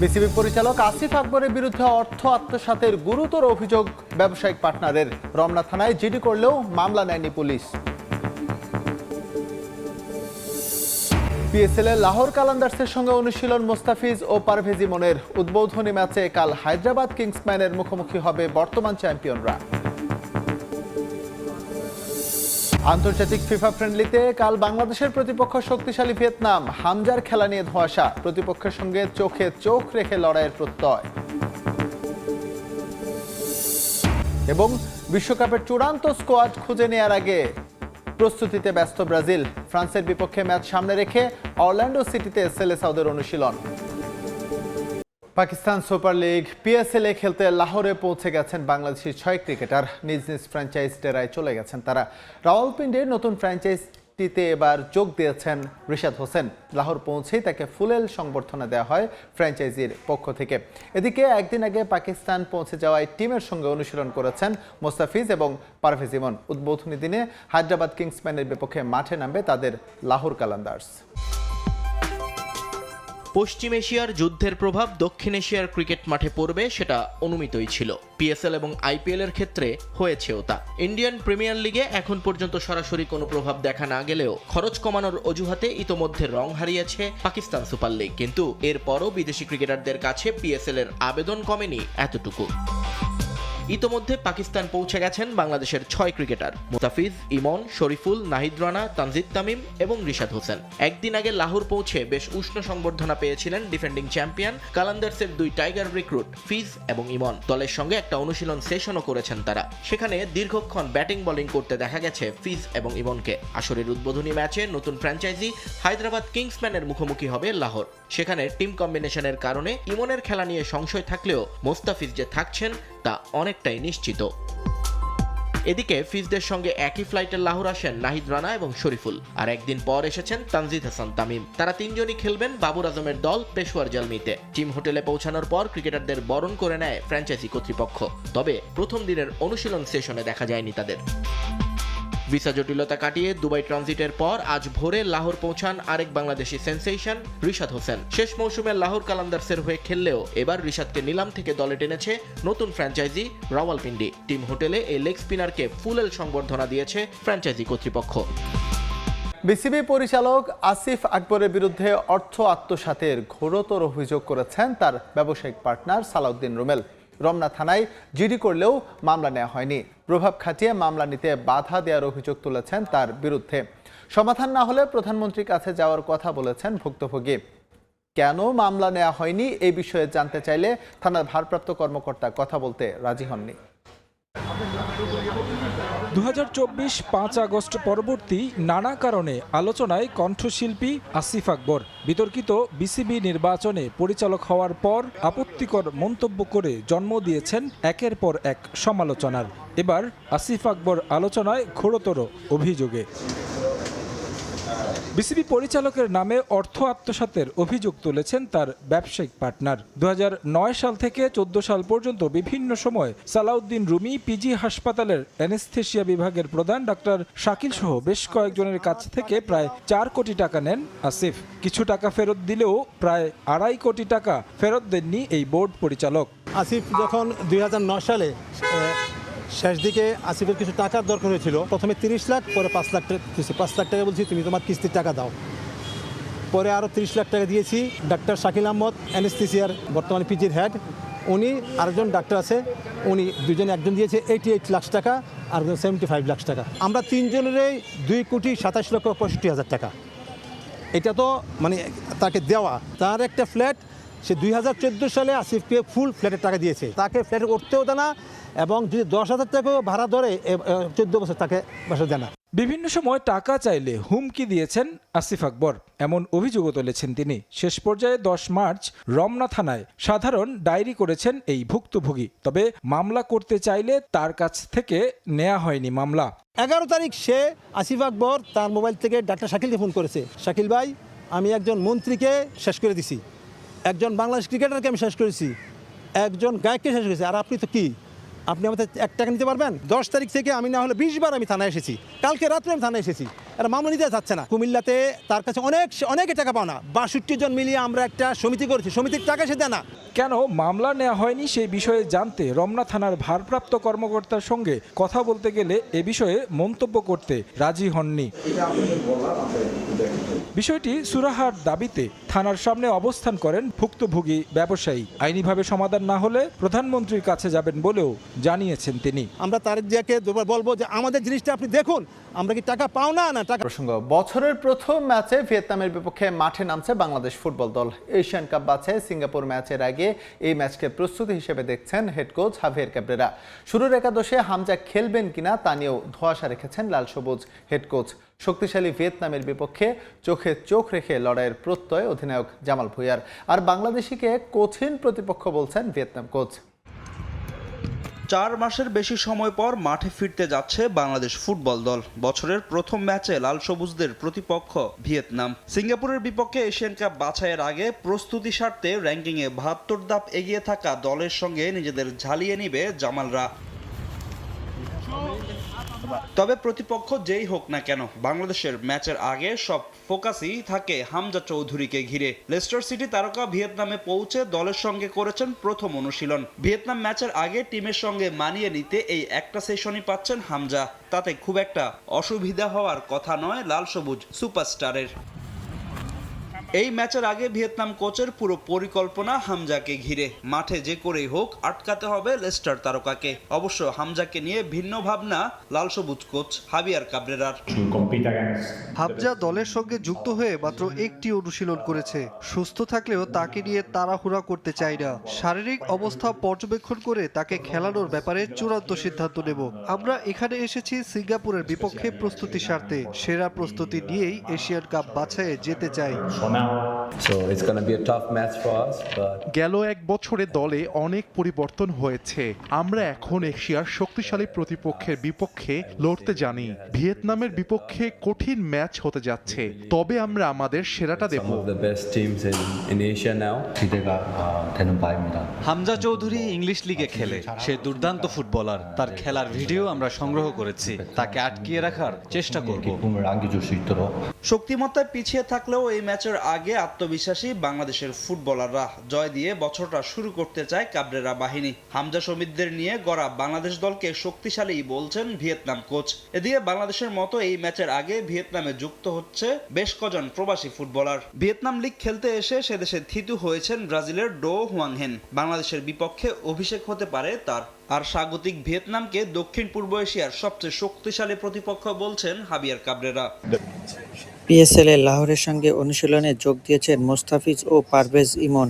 BCB পরিচালক আসিফ আকবরের বিরুদ্ধে অর্থ আত্মসাতের গুরুতর অভিযোগ ব্যবসায়িক পার্টনারের। রমনা থানায় জিডি করলেও মামলা নেয়নি পুলিশ। পিএসএল এ লাহোর কালান্দার্সের সঙ্গে অনুশীলন মোস্তাফিজ ও পারভেজ ইমনের। উদ্বোধনী ম্যাচে কাল হায়দ্রাবাদ কিংসম্যানের মুখোমুখি হবে বর্তমান চ্যাম্পিয়নরা। আন্তর্জাতিক ফিফা ফ্রেন্ডলিতে কাল বাংলাদেশের প্রতিপক্ষ শক্তিশালী ভিয়েতনাম। হামজার খেলা নিয়ে ধোঁয়াশা, প্রতিপক্ষের সঙ্গে চোখে চোখ রেখে লড়াইয়ের প্রত্যয়। এবং বিশ্বকাপের চূড়ান্ত স্কোয়াড খুঁজে নেওয়ার আগে প্রস্তুতিতে ব্যস্ত ব্রাজিল। ফ্রান্সের বিপক্ষে ম্যাচ সামনে রেখে অরল্যান্ডো সিটিতে সেলেসাওদের অনুশীলন। পাকিস্তান সুপার লিগ পিএসএল এ খেলতে লাহোরে পৌঁছে গেছেন বাংলাদেশি 6 ক্রিকেটার। নিজ নিজ ফ্র্যাঞ্চাইজ ডেরায় চলে গেছেন তারা। রাওয়ালপিন্ডির নতুন ফ্র্যাঞ্চাইজিতে এবার যোগ দিয়েছেন রিশাদ হোসেন। লাহোর পৌঁছেই তাকে ফুলেল সংবর্ধনা দেওয়া হয় ফ্র্যাঞ্চাইজির পক্ষ থেকে। এদিকে একদিন আগে পাকিস্তান পৌঁছে যাওয়ায় টিমের সঙ্গে অনুশীলন করেছেন মোস্তাফিজ এবং পারভেজ ইমন। উদ্বোধনী দিনে হায়দ্রাবাদ কিংসম্যানের বিপক্ষে মাঠে নামবে তাদের লাহোর কালান্দার্স। পশ্চিম এশিয়ার যুদ্ধের প্রভাব দক্ষিণ এশিয়ার ক্রিকেট মাঠে পড়বে সেটা অনুমিতই ছিল। পিএসএল এবং আইপিএল এর ক্ষেত্রে হয়েছেও তা। ইন্ডিয়ান প্রিমিয়ার লিগে এখন পর্যন্ত সরাসরি কোনো প্রভাব দেখা না গেলেও খরচ কমানোর অজুহাতে ইতোমধ্যে রং হারিয়েছে পাকিস্তান সুপার লিগ। কিন্তু এরপরও বিদেশি ক্রিকেটারদের কাছে পিএসএল এর আবেদন কমেনি এতটুকু। ইতোমধ্যে পাকিস্তান পৌঁছে গেছেন বাংলাদেশের 6 ক্রিকেটার মুস্তাফিজ, ইমন, শরীফুল, নাহিদ রানা, তানজিদ তামিম এবং রিশাদ হোসেন। একদিন আগে লাহোর পৌঁছে বেশ উষ্ণ সংবর্ধনা পেয়েছিলেন ডিফেন্ডিং চ্যাম্পিয়ন কালান্দার্সের 2 টাইগার রিক্রুট ফিজ এবং ইমন। দলের সঙ্গে একটা অনুশীলন সেশনও করেছেন তারা। সেখানে দীর্ঘক্ষণ ব্যাটিং বোলিং করতে দেখা গেছে ফিজ এবং ইমনকে। আসরের উদ্বোধনী ম্যাচে নতুন ফ্র্যাঞ্চাইজি হায়দ্রাবাদ কিংসম্যানের মুখোমুখি হবে লাহোর। সেখানে টিম কম্বিনেশনের কারণে ইমনের খেলা নিয়ে সংশয় থাকলেও মোস্তাফিজ যে থাকছেন তা অনেকটাই নিশ্চিত। এদিকে ফিজদের সঙ্গে একই ফ্লাইটে লাহোর আসেন নাহিদ রানা এবং শরীফুল। আর একদিন পর এসেছেন তানজিদ হাসান তামিম। তারা তিনজনই খেলবেন বাবর আজমের দল পেশোয়ার জালমিতে। টিম হোটেলে পৌঁছানোর পর ক্রিকেটারদের বরণ করে নেয় ফ্র্যাঞ্চাইজি কর্তৃপক্ষ। তবে প্রথম দিনের অনুশীলন সেশনে দেখা যায়নি তাদের। ভিসা জটিলতা কাটিয়ে দুবাই ট্রানজিটের পর আজ ভোরে লাহোর পৌঁছান আরেক বাংলাদেশি সেন্সেশন রিশাদ হোসেন। শেষ মৌসুমে লাহোর কালান্দার্সের হয়ে খেললেও এবার রিশাদকে নিলাম থেকে দলে টেনেছে নতুন ফ্র্যাঞ্চাইজি রাওয়ালপিন্ডি। টিম হোটেলে এই লেগ স্পিনারকে ফুলেল সংবর্ধনা দিয়েছে ফ্র্যাঞ্চাইজি কর্তৃপক্ষ। বিসিবি পরিচালক আসিফ আকবরের বিরুদ্ধে অর্থ আত্মসাতের ঘোরতর অভিযোগ করেছেন তার ব্যবসায়িক পার্টনার সালাউদ্দিন রুমেল। রমনা থানায় জিডি করলেও মামলা নেওয়া হয়নি। প্রভাব খাটিয়ে মামলা নিতে বাধা দেওয়ার অভিযোগ তুলেছেন তার বিরুদ্ধে। সমাধান না হলে প্রধানমন্ত্রীর কাছে যাওয়ার কথা বলেছেন ভুক্তভোগী। কেন মামলা নেওয়া হয়নি এই বিষয়ে জানতে চাইলে থানার ভারপ্রাপ্ত কর্মকর্তা কথা বলতে রাজি হননি। 2024 5 আগস্ট পরবর্তী নানা কারণে আলোচনায় কণ্ঠশিল্পী আসিফ আকবর। বিতর্কিত বিসিবি নির্বাচনে পরিচালক হওয়ার পর আপত্তিকর মন্তব্য করে জন্ম দিয়েছেন একের পর এক সমালোচনার। এবার আসিফ আকবর আলোচনায় ঘোরতর অভিযোগে। বিসিবি পরিচালকের নামে অর্থ আত্মসাতের অভিযোগ তুলেছেন তার ব্যবসায়িক পার্টনার। 2009 সাল থেকে 14 সাল পর্যন্ত বিভিন্ন সময় সালাউদ্দিন রুমি পিজি হাসপাতালের অ্যানেস্থেশিয়া বিভাগের প্রধান ডাক্তার শাকিল সহ বেশ কয়েকজনের কাছ থেকে প্রায় 4 কোটি টাকা নেন আসিফ। কিছু টাকা ফেরত দিলেও প্রায় 2.5 কোটি টাকা ফেরত দেননি এই বোর্ড পরিচালক। আসিফ যখন 2009 সালে শেষ দিকে আসিফের কিছু টাকার দরকার হয়েছিল। প্রথমে 30 লাখ, পরে 5 লাখ টাকা, 5 লাখ টাকা বলছি তুমি তোমার কিস্তির টাকা দাও। পরে আরও 30 লাখ টাকা দিয়েছি। ডাক্তার শাকিল আহমদ অ্যানেস্থেসিয়ার বর্তমানে পিজির হেড, উনি আরেকজন ডাক্তার আছে, উনি দুজনে, একজন দিয়েছে 88 লাখ টাকা, আরেকজন 75 লাখ টাকা। আমরা তিনজনেরই 2,27,65,000 টাকা। এটা তো মানে তাকে দেওয়া। তার একটা ফ্ল্যাট সে 2014 সালে আসিফকে ফুল ফ্ল্যাটের টাকা দিয়েছে। তাকে ফ্ল্যাটে উঠতেও দেয় না, এবং যদি 10,000 টাকাও ভাড়া ধরে 14 বছর তাকে বাসা দেয় না। বিভিন্ন সময় টাকা চাইলে হুমকি দিয়েছেন আসিফ আকবর, এমন অভিযোগও তুলেছেন তিনি। শেষ পর্যায়ে 10 মার্চ রমনা থানায় সাধারণ ডায়েরি করেছেন এই ভুক্তভোগী। তবে মামলা করতে চাইলে তার কাছ থেকে নেওয়া হয়নি মামলা। 11 তারিখ সে আসিফ আকবর তার মোবাইল থেকে ডাক্তার শাকিলকে ফোন করেছে। শাকিল ভাই, আমি একজন মন্ত্রীকে শেষ করে দিছি, একজন বাংলাদেশ ক্রিকেটারকে আমি শেষ করেছি, একজন গায়ককে শেষ করেছি, আর আপনি তো কি, আপনি আমাদের 1 টাকা নিতে পারবেন? 10 তারিখ থেকে আমি না হলে 20 বার আমি থানায় এসেছি। কালকে রাত্রে আমি থানায় এসেছি। এরা মামলা নিতে যাচ্ছে না। কুমিল্লাতে তার কাছে অনেকে টাকা পাও না, 62 জন মিলিয়ে আমরা একটা সমিতি করেছি, সমিতির টাকা সে দেয় না। কেন মামলা নেওয়া হয়নি সেই বিষয়ে জানতে রমনা থানার ভারপ্রাপ্ত কর্মকর্তার সঙ্গে কথা বলতে গেলে এ বিষয়ে মন্তব্য করতে রাজি হননি। বিষয়টি সুরাহার দাবিতে থানার সামনে অবস্থান করেন ভুক্তভোগী ব্যবসায়ী। আইনিভাবে সমাধান না হলে প্রধানমন্ত্রীর কাছে যাবেন বলেও জানিয়েছেন তিনি। আমরা তারেক জিয়াকে দুবার বলবো যে আমাদের জিনিসটা আপনি দেখুন, আমরা কি টাকা পাও না টাকা। প্রসঙ্গ, বছরের প্রথম ম্যাচে ভিয়েতনামের বিপক্ষে মাঠে নামছে বাংলাদেশ ফুটবল দল। এশিয়ান কাপ বাছাই সিঙ্গাপুর ম্যাচের আগে এই ম্যাচকে প্রস্তুতি হিসেবে দেখছেন হেড কোচ হাভিয়ের ক্যাব্রেরা। শুরুর একাদশে হামজা খেলবেন কিনা তা নিয়েও ধোঁয়াশা রেখেছেন লাল সবুজ হেড কোচ। শক্তিশালী ভিয়েতনামের বিপক্ষে চোখে চোখ রেখে লড়াইয়ের প্রত্যয় অধিনায়ক জামাল ভুঁইয়ার। আর বাংলাদেশিকে কঠিন প্রতিপক্ষ বলছেন ভিয়েতনাম কোচ। 4 মাসের বেশি সময় পর মাঠে ফিরতে যাচ্ছে বাংলাদেশ ফুটবল দল। বছরের প্রথম ম্যাচে লাল সবুজদের প্রতিপক্ষ ভিয়েতনাম। সিঙ্গাপুরের বিপক্ষে এশিয়ান কাপ বাছাইয়ের আগে প্রস্তুতি স্বার্থে র্যাঙ্কিংয়ে 72 ধাপ এগিয়ে থাকা দলের সঙ্গে নিজেদের ঝালিয়ে নিবে জামালরা। তবে প্রতিপক্ষ যেই হোক না কেন, বাংলাদেশের ম্যাচের আগে সব ফোকাসই থাকে হামজা চৌধুরীকে ঘিরে। লেস্টার সিটি তারকা ভিয়েতনামে পৌঁছে দলের সঙ্গে করেছেন প্রথম অনুশীলন। ভিয়েতনাম ম্যাচের আগে টিমের সঙ্গে মানিয়ে নিতে এই একটা সেশনই পাচ্ছেন হামজা। তাতে খুব একটা অসুবিধা হওয়ার কথা নয় লাল সবুজ সুপারস্টারের। এই ম্যাচের আগে ভিয়েতনাম কোচের পুরো পরিকল্পনা হামজাকে ঘিরে। মাঠে যে করেই হোক আটকাতে হবে লেস্টার তারকাকে। অবশ্য হামজাকে নিয়ে ভিন্ন ভাবনা লাল সবুজ কোচ হাভিয়ার ক্যাব্রেরার। হামজা দলের সঙ্গে যুক্ত হয়ে মাত্র একটি অনুশীলন করেছে। সুস্থ থাকলেও তাকে নিয়ে তাড়াহুড়া করতে চাই না। শারীরিক অবস্থা পর্যবেক্ষণ করে তাকে খেলানোর ব্যাপারে চূড়ান্ত সিদ্ধান্ত নেব। আমরা এখানে এসেছি সিঙ্গাপুরের বিপক্ষে প্রস্তুতি স্বার্থে। সেরা প্রস্তুতি নিয়েই এশিয়ান কাপ বাছাইয়ে যেতে চাই। গেল 1 বছরে দলে অনেক পরিবর্তন হয়েছে। আমরা এখন এশিয়ার শক্তিশালী প্রতিপক্ষের বিপক্ষে লড়তে জানি। ভিয়েতনামের বিপক্ষে কঠিন ম্যাচ হতে যাচ্ছে, তবে আমরা আমাদের সেরাটা দেব। হামজা চৌধুরী ইংলিশ লিগে খেলে। সে দুর্দান্ত ফুটবলার। তার খেলার ভিডিও আমরা সংগ্রহ করেছি। তাকে আটকিয়ে রাখার চেষ্টা করব। শক্তিমত্তায় পিছিয়ে থাকলেও এই ম্যাচের আগে আত্মবিশ্বাসী বাংলাদেশের ফুটবলাররা। জয় দিয়ে বছরটা শুরু করতে চায় ক্যাব্রেরা বাহিনী। হামজা সমিতদের নিয়ে গড়া বাংলাদেশ দলকে শক্তিশালী বলছেন ভিয়েতনাম কোচ। এদিকে বাংলাদেশের মতো এই ম্যাচের আগে ভিয়েতনামে যুক্ত হচ্ছে বেশ কজন প্রবাসী ফুটবলার। ভিয়েতনাম লিগ খেলতে এসে সেদেশে থিতু হয়েছেন ব্রাজিলের ডো হুয়াংহেন। বাংলাদেশের বিপক্ষে অভিষেক হতে পারে তার। আর স্বাগতিক ভিয়েতনামকে দক্ষিণ পূর্ব এশিয়ার সবচেয়ে শক্তিশালী প্রতিপক্ষ বলছেন হাভিয়ার ক্যাব্রেরা। পিএসএল এ লাহোরের সঙ্গে অনুশীলনে যোগ দিয়েছেন মোস্তাফিজ ও পারভেজ ইমন।